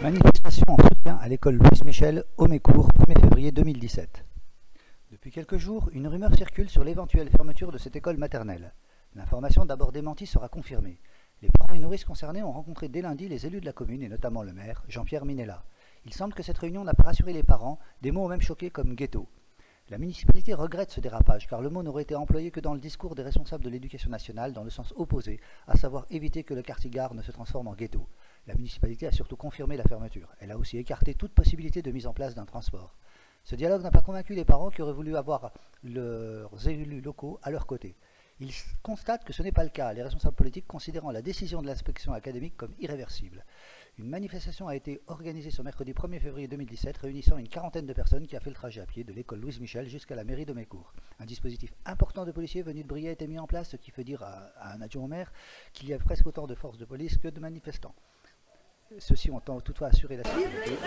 Manifestation en soutien à l'école Louise Michel, Haut-Mécourt, 1er février 2017. Depuis quelques jours, une rumeur circule sur l'éventuelle fermeture de cette école maternelle. L'information d'abord démentie sera confirmée. Les parents et nourrices concernés ont rencontré dès lundi les élus de la commune et notamment le maire, Jean-Pierre Minella. Il semble que cette réunion n'a pas rassuré les parents, des mots ont même choqué comme ghetto. La municipalité regrette ce dérapage car le mot n'aurait été employé que dans le discours des responsables de l'éducation nationale dans le sens opposé, à savoir éviter que le quartier-gare ne se transforme en ghetto. La municipalité a surtout confirmé la fermeture. Elle a aussi écarté toute possibilité de mise en place d'un transport. Ce dialogue n'a pas convaincu les parents qui auraient voulu avoir leurs élus locaux à leur côté. Ils constatent que ce n'est pas le cas, les responsables politiques considérant la décision de l'inspection académique comme irréversible. Une manifestation a été organisée ce mercredi 1er février 2017, réunissant une quarantaine de personnes qui a fait le trajet à pied de l'école Louise Michel jusqu'à la mairie d'Haut-Mécourt. Un dispositif important de policiers venus de Briey a été mis en place, ce qui fait dire à un adjoint au maire qu'il y a presque autant de forces de police que de manifestants. Ceux-ci ont toutefois assuré la sécurité.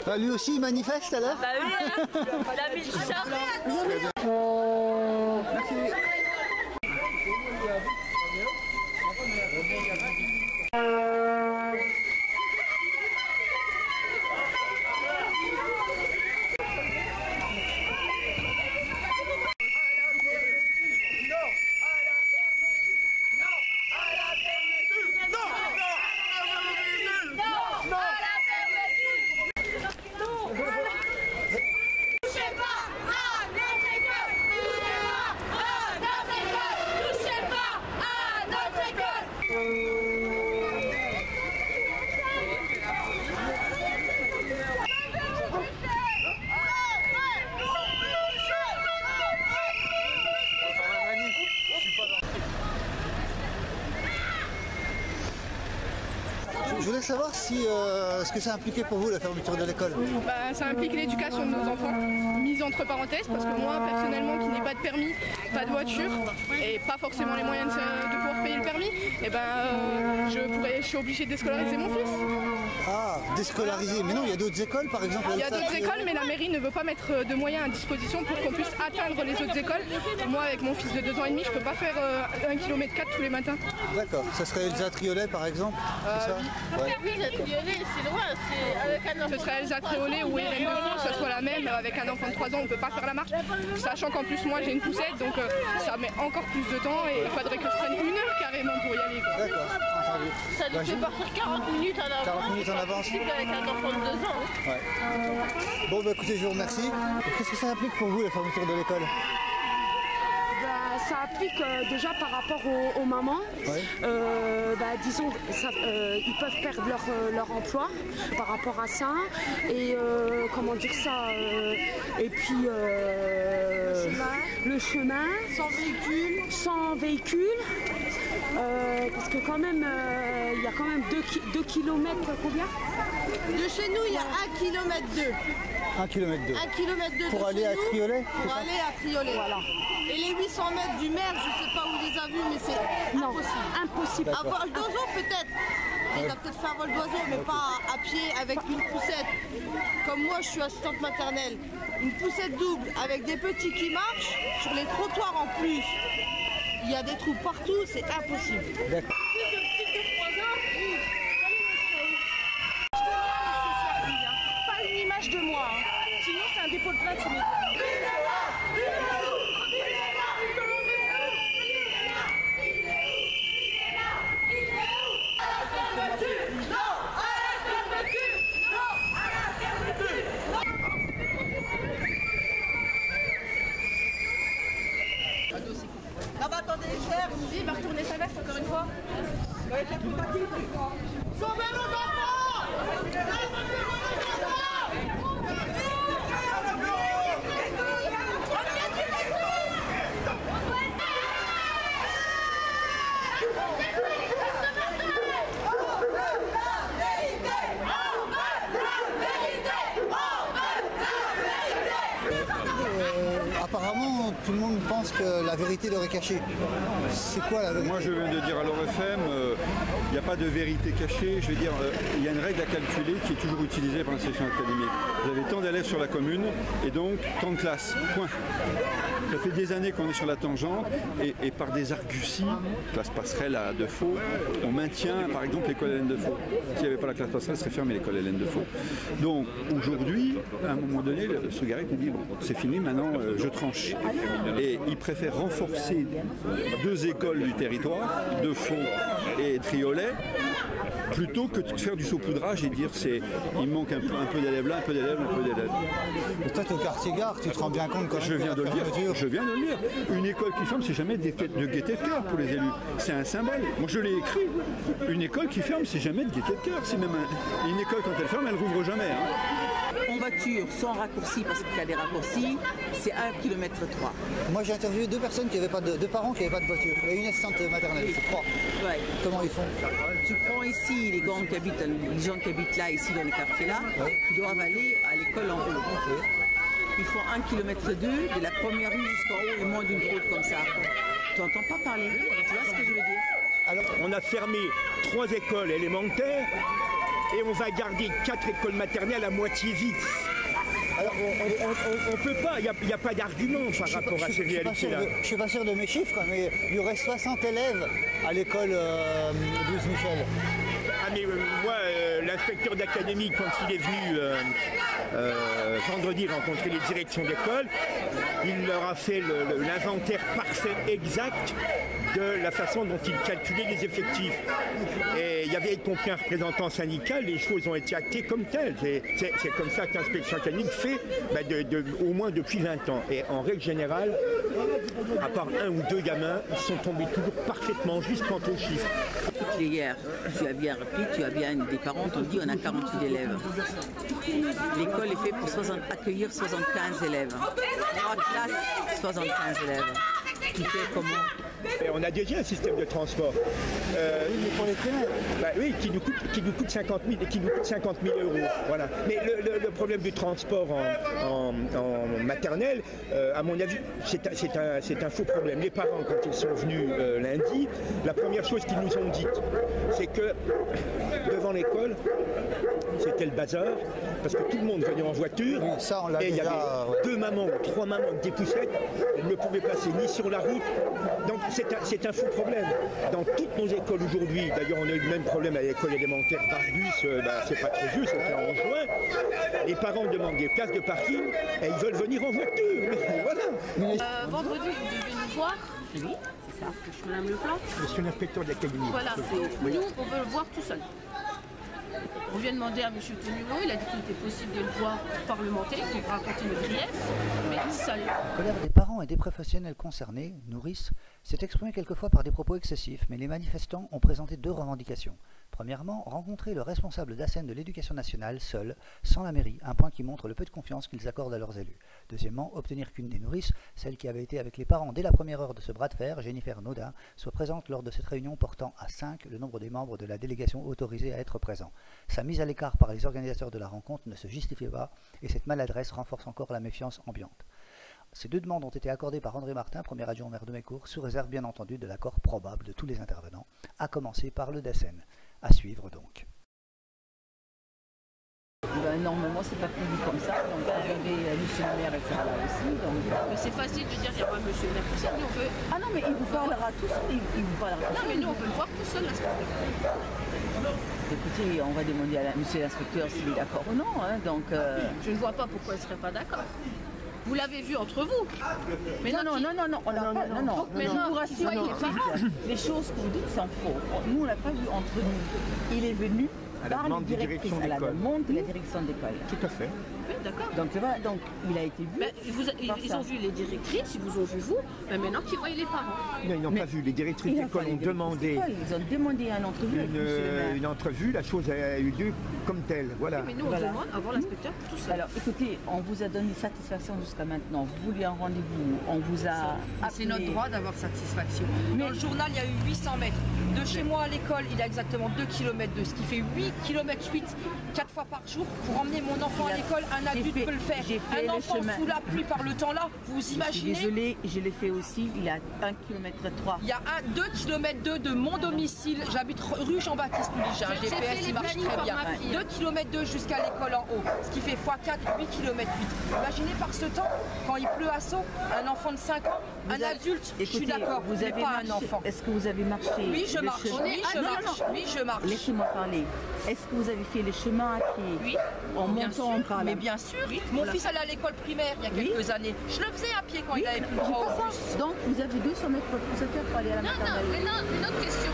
Ah, lui aussi il manifeste alors? Bah oui, hein. Il a mis le chat. Merci. Je voulais savoir si ce que ça impliquait pour vous la fermeture de l'école. Ça implique l'éducation de nos enfants, mise entre parenthèses, parce que moi personnellement qui n'ai pas de permis, pas de voiture et pas forcément les moyens de pouvoir payer le permis, je suis obligée de déscolariser mon fils. Ah, déscolariser, mais non, il y a d'autres écoles par exemple. Il y a d'autres écoles, mais la mairie ne veut pas mettre de moyens à disposition pour qu'on puisse atteindre les autres écoles. Moi avec mon fils de 2 ans et demi, je ne peux pas faire 1,4 km tous les matins. D'accord, ça serait Elsa Triolet par exemple, c'est ça? Ouais. Oui, la Triolet, c'est loin, c'est avec un enfant. Ce serait Elsa Triolet ou Hélène Defaux, que ce soit la même, avec un enfant de 3 ans, on ne peut pas faire la marche. Sachant qu'en plus moi j'ai une poussette, donc ça met encore plus de temps et il faudrait que je prenne 1 heure carrément pour y aller. D'accord, entendu. Ça nous fait partir 40 minutes en avance. 40 minutes en avance. Avec un enfant de 2 ans. Hein. Ouais. Bon, bah écoutez, je vous remercie. Qu'est-ce que ça implique pour vous la fermeture de l'école? Ça applique déjà par rapport aux mamans. Oui. Disons, ils peuvent perdre leur emploi par rapport à ça. Et comment dire ça et puis le chemin. Sans véhicule. Parce que quand même, il y a quand même 2 km combien? De chez nous, il y a 1 km 2. 1 km 2. 1 km 2 pour aller à Triolet? Pour aller à Triolet. Voilà. Et les 800 mètres du maire, je ne sais pas où il les a vus, mais c'est impossible. Impossible. À vol d'oiseau peut-être. Il va peut-être faire vol d'oiseau, mais pas à pied avec une poussette. Comme moi, je suis assistante maternelle. Une poussette double avec des petits qui marchent, sur les trottoirs en plus. Il y a des trous partout, c'est impossible. D'accord. Pas une image de moi, hein. Sinon c'est un dépôt de plainte immédiat. Ça va, attendez les chers. Oui, il va retourner sa veste encore une fois. Sauvez nos enfants! tout le monde pense que la vérité leur est cachée. C'est quoi la vérité? Moi, je viens de dire à l'ORFM, il n'y a pas de vérité cachée. Je veux dire, il y a une règle à calculer qui est toujours utilisée par l'inspection académique. Vous avez tant d'élèves sur la commune et donc tant de classes. Point. Ça fait des années qu'on est sur la tangente et par des arguties, classe passerelle à Defaux, on maintient par exemple l'école Hélène Defaux. S'il n'y avait pas la classe passerelle, serait fermée l'école Hélène Defaux. Donc aujourd'hui, à un moment donné, le Sougarec nous dit bon, c'est fini, maintenant je tranche. Et il préfère renforcer 2 écoles du territoire, Defaux et Triolet, plutôt que de faire du saupoudrage et dire il manque un peu d'élèves là, un peu d'élèves, un peu d'élèves. Toi, tu es au quartier gare, tu te rends bien compte quand même. Je viens de le dire. Je viens de le dire. Une école qui ferme, c'est jamais de gaieté de cœur pour les élus. C'est un symbole. Moi, je l'ai écrit. Une école qui ferme, c'est jamais de gaieté de cœur. C'est même une école, quand elle ferme, elle rouvre jamais. En voiture, sans raccourci, parce qu'il y a des raccourcis, c'est 1,3 km. Moi, j'ai interviewé 2 personnes qui n'avaient pas de 2 parents qui n'avaient pas de voiture. Et une assistante maternelle, c'est 3. Ouais. Comment ils font? Tu prends ici les gens qui habitent là, ici dans les quartiers là, qui doivent aller à l'école en haut. Ils font 1,2 km de la première rue jusqu'en haut et moins d'une côte comme ça. Tu n'entends pas parler. Tu vois ce que je veux dire? Alors, on a fermé 3 écoles élémentaires et on va garder 4 écoles maternelles à moitié vides. Alors on peut pas, il n'y a pas d'argument par rapport à ces réalités-là. Je ne suis pas sûr de mes chiffres, mais il y aurait 60 élèves à l'école Louise Michel. Ah mais moi, l'inspecteur d'académie, quand il est venu vendredi rencontrer les directions d'école, il leur a fait l'inventaire parfait, exact, de la façon dont il calculait les effectifs. Et il y avait y compris un représentant syndical, les choses ont été actées comme telles. C'est comme ça que l'inspection académique fait au moins depuis 20 ans. Et en règle générale, à part 1 ou 2 gamins, ils sont tombés toujours parfaitement juste quant aux chiffres. Hier, tu as bien repris, tu as bien des parents, on dit on a 48 élèves. L'école est faite pour accueillir 75 élèves. 3 classes, 75 élèves. Tu fais comment? Et on a déjà un système de transport. Pour les primaires. Oui, qui nous coûte 50 000 euros. Voilà. Mais le problème du transport en maternelle, à mon avis, c'est un faux problème. Les parents, quand ils sont venus lundi, la première chose qu'ils nous ont dite, c'est que devant l'école, c'était le bazar, parce que tout le monde venait en voiture, oui, ça, et il y avait 2 mamans ou 3 mamans avec des poussettes, elles ne pouvaient passer ni sur la route. Donc c'est un faux problème. Dans toutes nos écoles aujourd'hui, d'ailleurs on a eu le même problème à l'école élémentaire Barbus, c'est pas très juste, c'était en juin, les parents demandent des places de parking et ils veulent venir en voiture. Voilà. Vendredi, vous devez nous voir. Oui, c'est ça. Je suis Madame Leplan. Monsieur l'inspecteur de l'académie. Voilà, nous on veut le voir tout seul. On vient demander à M. Tonureau, il a dit qu'il était possible de le voir parlementer pour raconter le grief, mais seul. La colère des parents et des professionnels concernés, nourrices, s'est exprimée quelquefois par des propos excessifs, mais les manifestants ont présenté 2 revendications. Premièrement, rencontrer le responsable d'ASEN de l'Éducation nationale, seul, sans la mairie, un point qui montre le peu de confiance qu'ils accordent à leurs élus. Deuxièmement, obtenir qu'une des nourrices, celle qui avait été avec les parents dès la première heure de ce bras de fer, Jennifer Naudin, soit présente lors de cette réunion portant à 5 le nombre des membres de la délégation autorisés à être présents. Sa mise à l'écart par les organisateurs de la rencontre ne se justifiait pas, et cette maladresse renforce encore la méfiance ambiante. Ces 2 demandes ont été accordées par André Martin, premier adjoint au maire de Mécourt, sous réserve bien entendu de l'accord probable de tous les intervenants, à commencer par le DASEN. À suivre donc. Normalement, c'est pas prévu comme ça, donc arriver monsieur le maire, etc. là aussi. Mais c'est facile de dire qu'il n'y a pas monsieur le maire tout seul, nous on veut... Ah non, mais il vous parlera tout seul, il vous parlera tout Non, mais nous on veut le voir tout seul, l'inspecteur. Écoutez, on va demander à monsieur l'inspecteur s'il est d'accord ou non, hein, donc... Je ne vois pas pourquoi il ne serait pas d'accord. Vous l'avez vu entre vous. Mais non, mais je vous rassure, les choses que vous dites sont faux. Nous, on l'a pas vu entre nous. Il est venu par la directrice, à la demande de la direction d'école. Tout à fait. Oui, d'accord. Donc il a été vu. Ils ont vu les directrices, ils vous ont vu vous, mais maintenant qu'ils voient les parents. Non, ils n'ont pas vu. Les directrices d'école ont demandé. Ils ont demandé une entrevue. Une entrevue, la chose a eu lieu comme telle. Voilà. Oui, mais nous, on demande à voir l'inspecteur tout seul. Alors écoutez, on vous a donné satisfaction jusqu'à maintenant. Vous vouliez un rendez-vous, on vous a. C'est notre droit d'avoir satisfaction. Dans le journal, il y a eu 800 mètres. De chez moi à l'école, il y a exactement 2 km, ce qui fait 8 km 8 4 fois par jour pour emmener mon enfant à l'école. Un adulte peut le faire. Un enfant sous la pluie par le temps là, vous imaginez? Je suis désolée, je l'ai fait aussi, il a 1,3 km. Il y a 2 km 2 de mon domicile, j'habite rue Jean-Baptiste Louis, un GPS, il marche très bien. 2 km 2 jusqu'à l'école en haut, ce qui fait x4, 8 km 8. Imaginez par ce temps, quand il pleut à Sceaux, un enfant de 5 ans, un adulte, je suis d'accord, vous n'avez pas un enfant. Est-ce que vous avez marché? Oui, je marche. Oui, je marche. Laissez-moi parler. Est-ce que vous avez fait les chemins à pied? Oui. En montant par là? Mais bien sûr. Oui. Mon fils allait à l'école primaire il y a quelques années. Je le faisais à pied quand il avait plus droit au bus. Donc vous avez 200 mètres pour aller à la maternelle. Non, une autre question.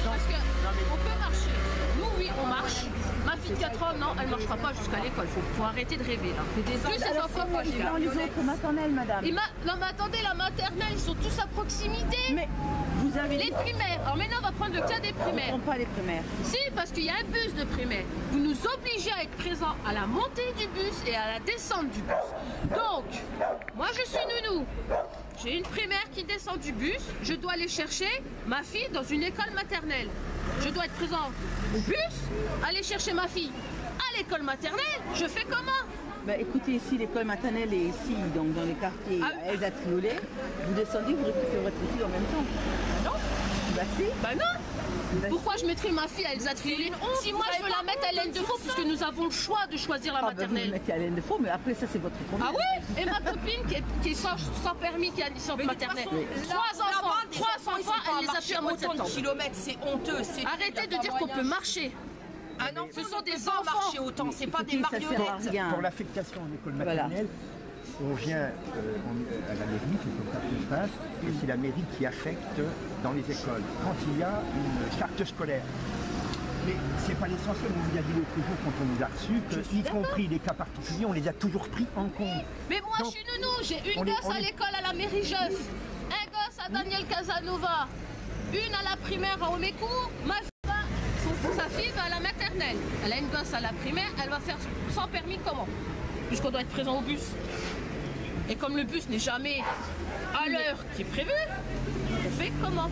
Parce qu'on peut marcher. Nous, oui, on marche. Ma fille de 4 ans, non, elle ne marchera pas jusqu'à l'école. Faut arrêter de rêver là. Plus ces enfants quand j'ai dans les autres maternelles, madame. Non, mais attendez, la maternelle, ils sont tous à proximité. Mais vous avez les primaires. Alors maintenant, on va prendre le cas des primaires. On ne prend pas les primaires. Si, parce qu'il y a un bus de primaire. Vous nous obligez à être présents à la montée du bus et à la descente du bus. Donc, moi, je suis nounou. J'ai une primaire qui descend du bus. Je dois aller chercher ma fille dans une école maternelle. Je dois être présent au bus, aller chercher ma fille à l'école maternelle. Je fais comment? Bah, écoutez, ici l'école maternelle est ici, donc dans les quartiers Elsa Triolet. Vous descendez, vous récupérez votre fille en même temps. Non. Bah si. Bah non. Pourquoi je mettrais ma fille à Elsa Triolet si moi je veux la mettre à Hélène Defoe, puisque nous avons le choix de choisir la maternelle. Vous mettez à Hélène Defoe, mais après ça c'est votre problème. Ah oui. Et ma copine qui est sans permis, qui a une licence maternelle. 3 enfants, elle les a fait en mois de septembre. C'est honteux. Arrêtez de dire qu'on peut marcher. Ah non, ce sont des enfants marcher autant, c'est pas des marionnettes. Pour l'affectation en école maternelle, on vient à la mairie, c'est comme ça que ça se passe, et c'est la mairie qui affecte dans les écoles. Quand il y a une charte scolaire. Mais c'est pas l'essentiel, on vous a dit l'autre jour quand on nous a reçus, que, y compris les cas particuliers, on les a toujours pris en compte. Mais moi je suis nounou, j'ai une gosse à l'école à la mairie Jeuf, un gosse à Daniel Casanova, une à la primaire à Homécourt, sa fille va à la maternelle. Elle a une gosse à la primaire, elle va faire sans permis comment? Puisqu'on doit être présent au bus. Et comme le bus n'est jamais à l'heure qui est prévue, on fait comment?